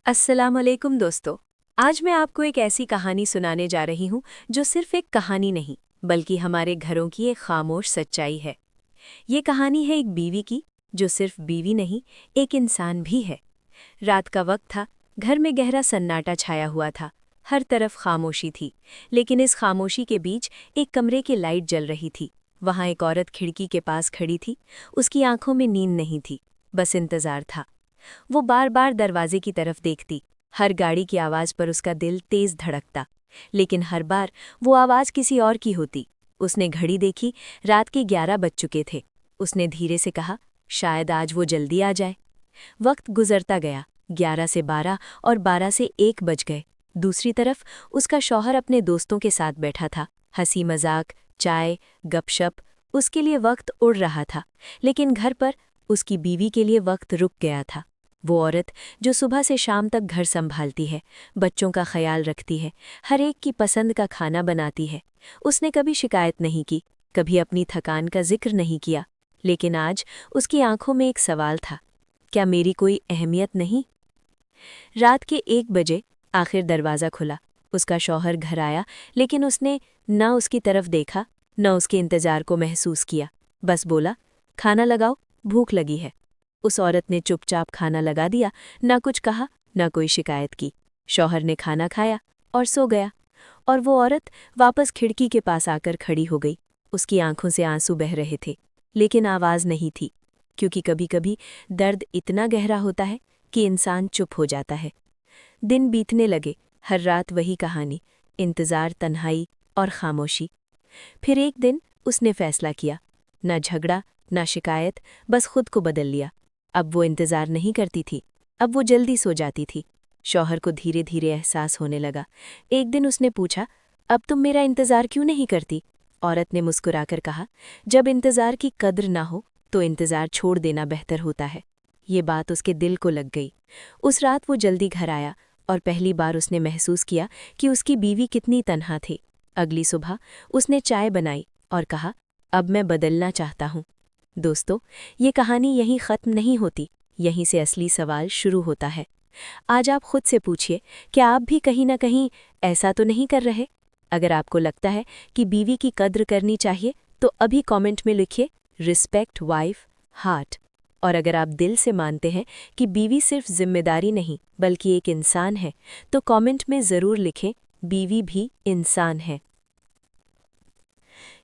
अस्सलामुअलैकुम दोस्तों। आज मैं आपको एक ऐसी कहानी सुनाने जा रही हूँ जो सिर्फ एक कहानी नहीं बल्कि हमारे घरों की एक खामोश सच्चाई है। ये कहानी है एक बीवी की जो सिर्फ बीवी नहीं, एक इंसान भी है। रात का वक्त था, घर में गहरा सन्नाटा छाया हुआ था। हर तरफ खामोशी थी, लेकिन इस खामोशी के बीच एक कमरे की लाइट जल रही थी। वहाँ एक औरत खिड़की के पास खड़ी थी। उसकी आंखों में नींद नहीं थी, बस इंतजार था। वो बार बार दरवाजे की तरफ देखती। हर गाड़ी की आवाज़ पर उसका दिल तेज धड़कता, लेकिन हर बार वो आवाज़ किसी और की होती। उसने घड़ी देखी, रात के 11 बज चुके थे। उसने धीरे से कहा, शायद आज वो जल्दी आ जाए। वक्त गुजरता गया, 11 से 12 और 12 से 1 बज गए। दूसरी तरफ उसका शौहर अपने दोस्तों के साथ बैठा था। हंसी मजाक, चाय, गपशप, उसके लिए वक्त उड़ रहा था। लेकिन घर पर उसकी बीवी के लिए वक्त रुक गया था। वो औरत जो सुबह से शाम तक घर संभालती है, बच्चों का ख्याल रखती है, हर एक की पसंद का खाना बनाती है। उसने कभी शिकायत नहीं की, कभी अपनी थकान का जिक्र नहीं किया। लेकिन आज उसकी आंखों में एक सवाल था, क्या मेरी कोई अहमियत नहीं? रात के 1 बजे आखिर दरवाज़ा खुला। उसका शौहर घर आया, लेकिन उसने न उसकी तरफ देखा, न उसके इंतज़ार को महसूस किया। बस बोला, खाना लगाओ, भूख लगी है। उस औरत ने चुपचाप खाना लगा दिया, न कुछ कहा, न कोई शिकायत की। शौहर ने खाना खाया और सो गया, और वो औरत वापस खिड़की के पास आकर खड़ी हो गई। उसकी आंखों से आंसू बह रहे थे, लेकिन आवाज़ नहीं थी, क्योंकि कभी-कभी दर्द इतना गहरा होता है कि इंसान चुप हो जाता है। दिन बीतने लगे, हर रात वही कहानी, इंतज़ार, तन्हाई और खामोशी। फिर एक दिन उसने फैसला किया, न झगड़ा, न शिकायत, बस खुद को बदल लिया। अब वो इंतज़ार नहीं करती थी, अब वो जल्दी सो जाती थी। शौहर को धीरे धीरे एहसास होने लगा। एक दिन उसने पूछा, अब तुम मेरा इंतज़ार क्यों नहीं करती? औरत ने मुस्कुराकर कहा, जब इंतज़ार की कद्र ना हो तो इंतज़ार छोड़ देना बेहतर होता है। ये बात उसके दिल को लग गई। उस रात वो जल्दी घर आया और पहली बार उसने महसूस किया कि उसकी बीवी कितनी तन्हा थी। अगली सुबह उसने चाय बनाई और कहा, अब मैं बदलना चाहता हूँ। दोस्तों, ये कहानी यहीं ख़त्म नहीं होती, यहीं से असली सवाल शुरू होता है। आज आप खुद से पूछिए, क्या आप भी कहीं ना कहीं ऐसा तो नहीं कर रहे? अगर आपको लगता है कि बीवी की कद्र करनी चाहिए, तो अभी कमेंट में लिखिए, रिस्पेक्ट वाइफ हार्ट। और अगर आप दिल से मानते हैं कि बीवी सिर्फ जिम्मेदारी नहीं बल्कि एक इंसान है, तो कमेंट में ज़रूर लिखें, बीवी भी इंसान है।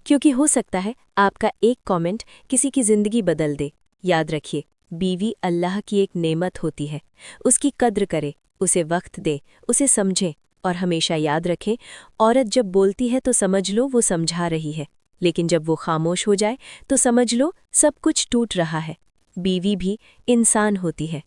क्योंकि हो सकता है आपका एक कमेंट किसी की ज़िंदगी बदल दे। याद रखिए, बीवी अल्लाह की एक नेमत होती है। उसकी कद्र करें, उसे वक्त दे, उसे समझें, और हमेशा याद रखें, औरत जब बोलती है तो समझ लो वो समझा रही है, लेकिन जब वो खामोश हो जाए तो समझ लो सब कुछ टूट रहा है। बीवी भी इंसान होती है,